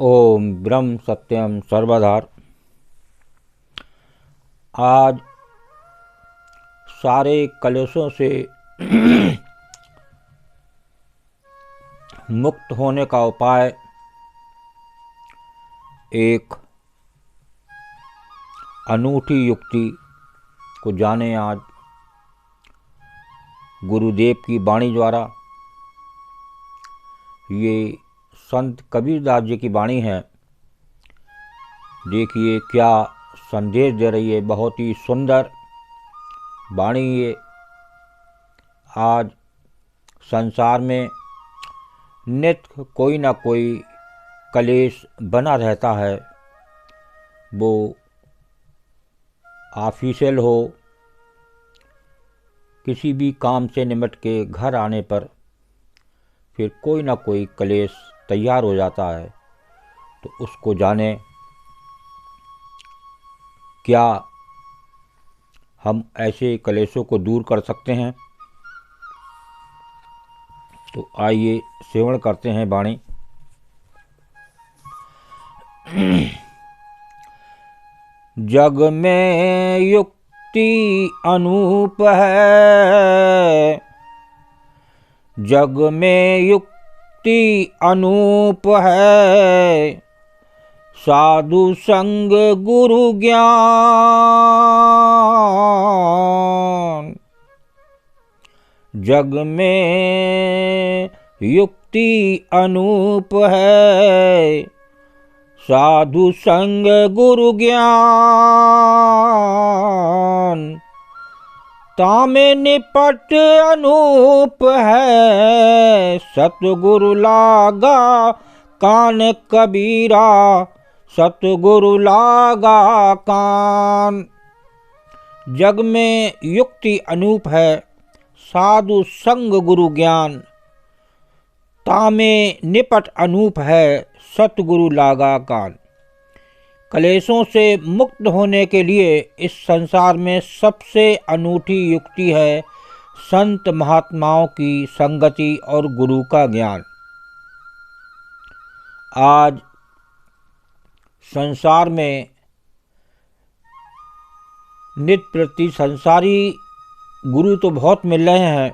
ओम ब्रह्म सत्यम सर्वधार। आज सारे कलेशों से मुक्त होने का उपाय एक अनूठी युक्ति को जाने। आज गुरुदेव की वाणी द्वारा, ये संत कबीरदास जी की वाणी है। देखिए क्या संदेश दे रही है, बहुत ही सुंदर वाणी ये। आज संसार में नित्य कोई ना कोई कलेश बना रहता है, वो ऑफिशियल हो, किसी भी काम से निमट के घर आने पर फिर कोई ना कोई कलेश तैयार हो जाता है। तो उसको जाने, क्या हम ऐसे कलेशों को दूर कर सकते हैं। तो आइए सेवन करते हैं वाणी। जग में युक्ति अनूप है, जग में युक्ति अनूप है, साधु संग गुरु ज्ञान। जग में युक्ति अनूप है, साधु संग गुरु ज्ञान। तामे निपट अनूप है, सतगुरु लागा कान कबीरा, सतगुरु लागा कान। जग में युक्ति अनूप है, साधु संग गुरु ज्ञान। तामे निपट अनूप है, सतगुरु लागा कान। कलेशों से मुक्त होने के लिए इस संसार में सबसे अनूठी युक्ति है संत महात्माओं की संगति और गुरु का ज्ञान। आज संसार में नित्य प्रति संसारी गुरु तो बहुत मिल रहे हैं,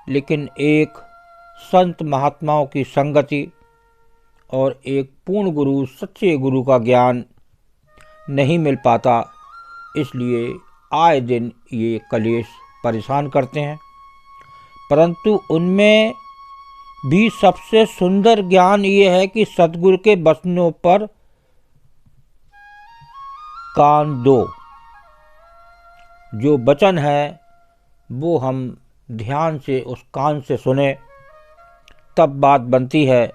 लेकिन एक संत महात्माओं की संगति और एक पूर्ण गुरु, सच्चे गुरु का ज्ञान नहीं मिल पाता। इसलिए आए दिन ये कलेश परेशान करते हैं, परंतु उनमें भी सबसे सुंदर ज्ञान ये है कि सतगुरु के वचनों पर कान दो। जो वचन है वो हम ध्यान से उस कान से सुने, तब बात बनती है।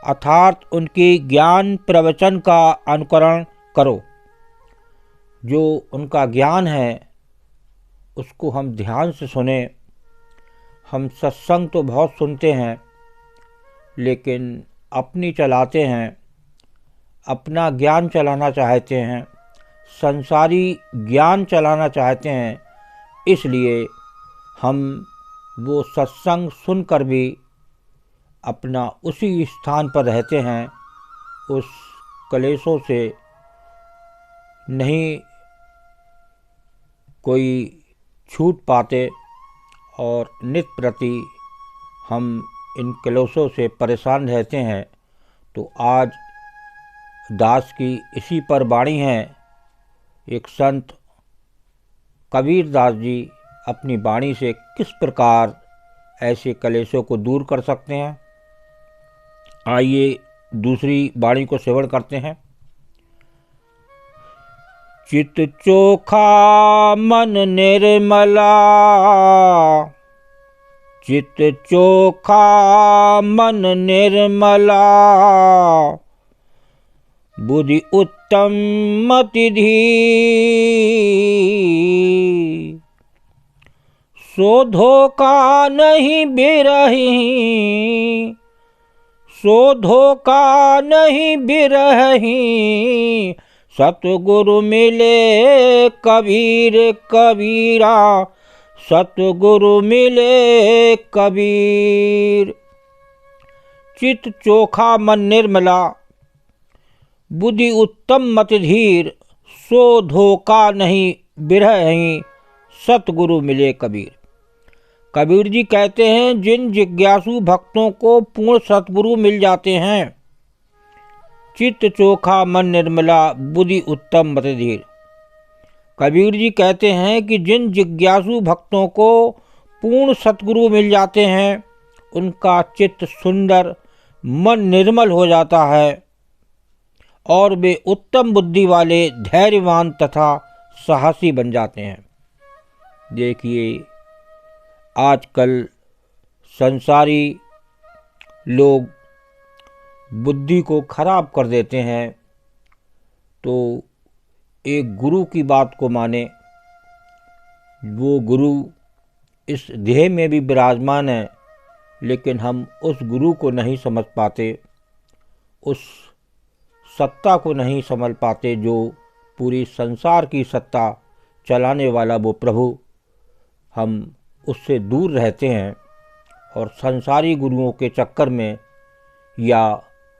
अर्थात उनकी ज्ञान प्रवचन का अनुकरण करो। जो उनका ज्ञान है उसको हम ध्यान से सुने। हम सत्संग तो बहुत सुनते हैं, लेकिन अपनी चलाते हैं, अपना ज्ञान चलाना चाहते हैं, संसारी ज्ञान चलाना चाहते हैं। इसलिए हम वो सत्संग सुनकर भी अपना उसी स्थान पर रहते हैं, उस कलेशों से नहीं कोई छूट पाते और नित्य प्रति हम इन कलेशों से परेशान रहते हैं। तो आज दास की इसी पर वाणी है। एक संत कबीरदास जी अपनी वाणी से किस प्रकार ऐसे कलेशों को दूर कर सकते हैं। आइए दूसरी वाणी को सेवन करते हैं। चित चोखा मन निर्मला, चित चोखा मन निर्मला, बुद्धि उत्तम मति धीर। सो धोखा नहीं बिरही, सो धोखा नहीं बिरही, सतगुरु मिले कबीर कबीरा, सतगुरु मिले कबीर। चित चोखा मन निर्मला, बुद्धि उत्तम मति धीर, सो धोखा नहीं बिरहि, सतगुरु मिले कबीर। कबीर जी कहते हैं, जिन जिज्ञासु भक्तों को पूर्ण सतगुरु मिल जाते हैं, चित्त चोखा मन निर्मला, बुद्धि उत्तम मति धीर। कबीर जी कहते हैं कि जिन जिज्ञासु भक्तों को पूर्ण सतगुरु मिल जाते हैं, उनका चित्त सुंदर, मन निर्मल हो जाता है और वे उत्तम बुद्धि वाले, धैर्यवान तथा साहसी बन जाते हैं। देखिए, आजकल संसारी लोग बुद्धि को खराब कर देते हैं, तो एक गुरु की बात को माने। वो गुरु इस देह में भी विराजमान है, लेकिन हम उस गुरु को नहीं समझ पाते, उस सत्ता को नहीं समझ पाते जो पूरी संसार की सत्ता चलाने वाला वो प्रभु। हम उससे दूर रहते हैं और संसारी गुरुओं के चक्कर में या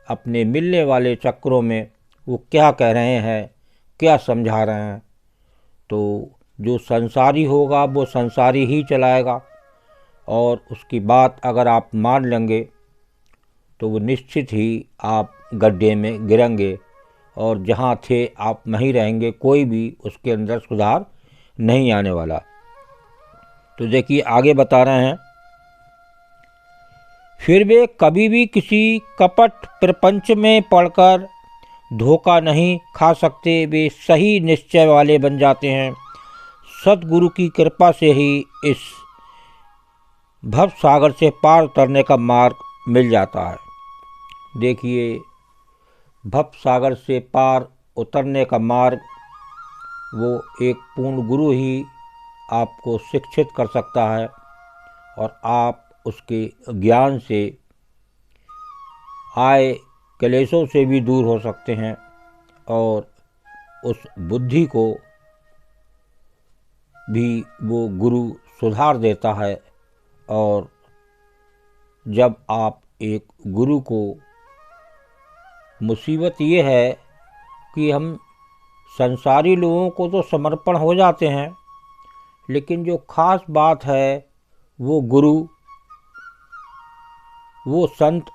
अपने मिलने वाले चक्करों में वो क्या कह रहे हैं, क्या समझा रहे हैं, तो जो संसारी होगा वो संसारी ही चलाएगा और उसकी बात अगर आप मान लेंगे तो वो निश्चित ही आप गड्ढे में गिरेंगे और जहाँ थे आप वहीं रहेंगे, कोई भी उसके अंदर सुधार नहीं आने वाला। तो देखिए आगे बता रहे हैं, फिर वे कभी भी किसी कपट प्रपंच में पड़कर धोखा नहीं खा सकते, वे सही निश्चय वाले बन जाते हैं। सतगुरु की कृपा से ही इस भव सागर से पार उतरने का मार्ग मिल जाता है। देखिए, भव सागर से पार उतरने का मार्ग वो एक पूर्ण गुरु ही आपको शिक्षित कर सकता है और आप उसके ज्ञान से आए क्लेशों से भी दूर हो सकते हैं और उस बुद्धि को भी वो गुरु सुधार देता है। और जब आप एक गुरु को, मुसीबत ये है कि हम संसारी लोगों को तो समर्पण हो जाते हैं, लेकिन जो खास बात है वो गुरु, वो संत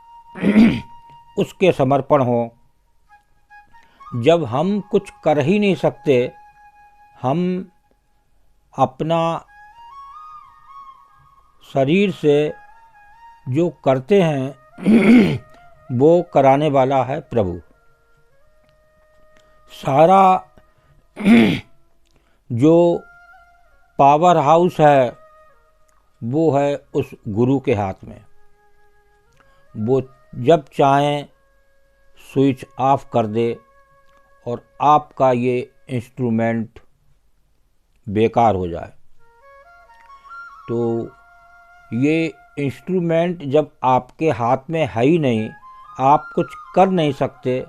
उसके समर्पण हो। जब हम कुछ कर ही नहीं सकते, हम अपना शरीर से जो करते हैं वो कराने वाला है प्रभु। सारा जो पावर हाउस है वो है उस गुरु के हाथ में। वो जब चाहें स्विच ऑफ कर दे और आपका ये इंस्ट्रूमेंट बेकार हो जाए। तो ये इंस्ट्रूमेंट जब आपके हाथ में है ही नहीं, आप कुछ कर नहीं सकते,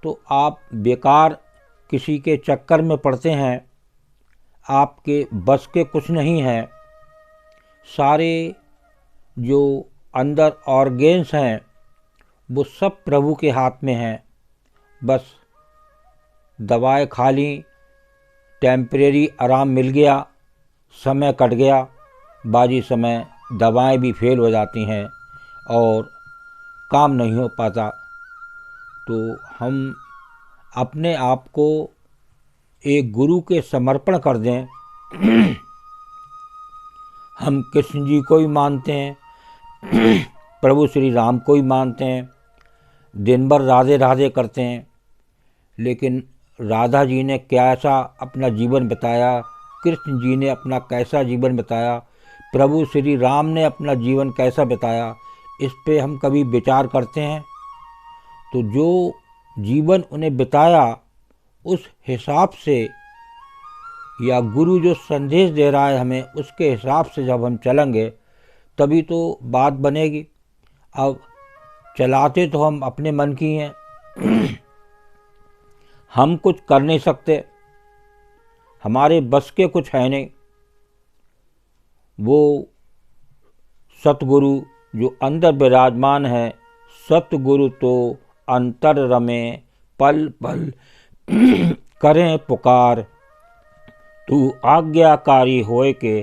तो आप बेकार किसी के चक्कर में पड़ते हैं, आपके बस के कुछ नहीं है। सारे जो अंदर ऑर्गेन्स हैं वो सब प्रभु के हाथ में हैं। बस दवाएं खा ली, टेम्परेरी आराम मिल गया, समय कट गया, बाजी समय दवाएं भी फेल हो जाती हैं और काम नहीं हो पाता। तो हम अपने आप को एक गुरु के समर्पण कर दें। हम कृष्ण जी को ही मानते हैं, प्रभु श्री राम को ही मानते हैं, दिन भर राधे राधे करते हैं, लेकिन राधा जी ने कैसा अपना जीवन बिताया, कृष्ण जी ने अपना कैसा जीवन बिताया, प्रभु श्री राम ने अपना जीवन कैसा बिताया, इस पे हम कभी विचार करते हैं? तो जो जीवन उन्हें बिताया उस हिसाब से, या गुरु जो संदेश दे रहा है हमें उसके हिसाब से जब हम चलेंगे तभी तो बात बनेगी। अब चलाते तो हम अपने मन की हैं, हम कुछ कर नहीं सकते, हमारे बस के कुछ है नहीं। वो सतगुरु जो अंदर विराजमान है, सतगुरु तो अंतर रमे पल पल करें पुकार, तू आज्ञाकारी होए के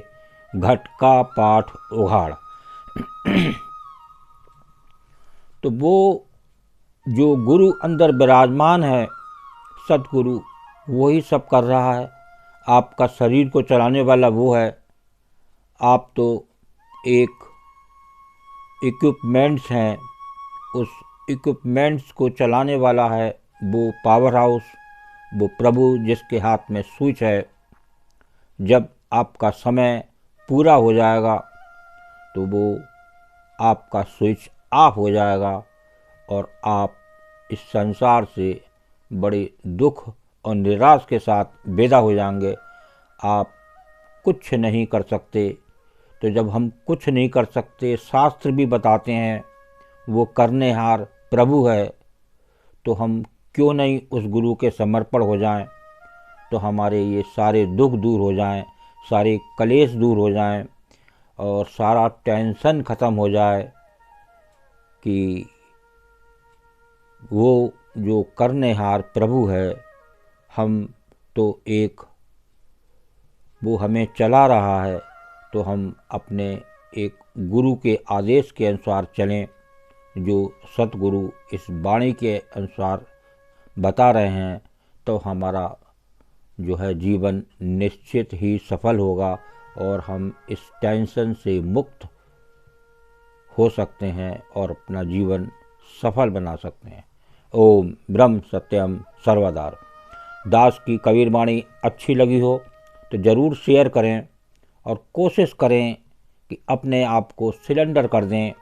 घट का पाठ उघाड़। तो वो जो गुरु अंदर विराजमान है, सतगुरु, वही सब कर रहा है। आपका शरीर को चलाने वाला वो है। आप तो एक इक्विपमेंट्स हैं, उस इक्विपमेंट्स को चलाने वाला है वो पावर हाउस, वो प्रभु जिसके हाथ में स्विच है। जब आपका समय पूरा हो जाएगा तो वो आपका स्विच ऑफ हो जाएगा और आप इस संसार से बड़े दुख और निराश के साथ विदा हो जाएंगे। आप कुछ नहीं कर सकते। तो जब हम कुछ नहीं कर सकते, शास्त्र भी बताते हैं वो करनेहार प्रभु है, तो हम क्यों नहीं उस गुरु के समर्पण हो जाएं, तो हमारे ये सारे दुख दूर हो जाएं, सारे कलेश दूर हो जाएं और सारा टेंशन ख़त्म हो जाए कि वो जो करनेहार प्रभु है, हम तो एक वो हमें चला रहा है, तो हम अपने एक गुरु के आदेश के अनुसार चलें, जो सतगुरु इस वाणी के अनुसार बता रहे हैं, तो हमारा जो है जीवन निश्चित ही सफल होगा और हम इस टेंशन से मुक्त हो सकते हैं और अपना जीवन सफल बना सकते हैं। ओम ब्रह्म सत्यम सर्वदार। दास की कबीर वाणी अच्छी लगी हो तो ज़रूर शेयर करें और कोशिश करें कि अपने आप को सिलेंडर कर दें।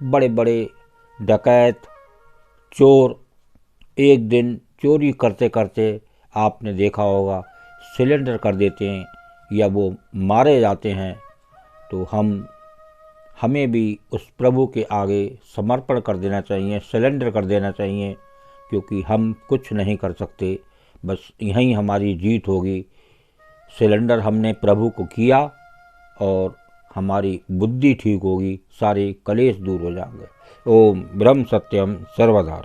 बड़े बड़े डकैत, चोर एक दिन चोरी करते करते आपने देखा होगा सिलेंडर कर देते हैं या वो मारे जाते हैं। तो हमें भी उस प्रभु के आगे समर्पण कर देना चाहिए, सिलेंडर कर देना चाहिए, क्योंकि हम कुछ नहीं कर सकते। बस यहीं हमारी जीत होगी। सिलेंडर हमने प्रभु को किया और हमारी बुद्धि ठीक होगी, सारे कलेश दूर हो जाएंगे। ओम ब्रह्म सत्यम सर्वदा।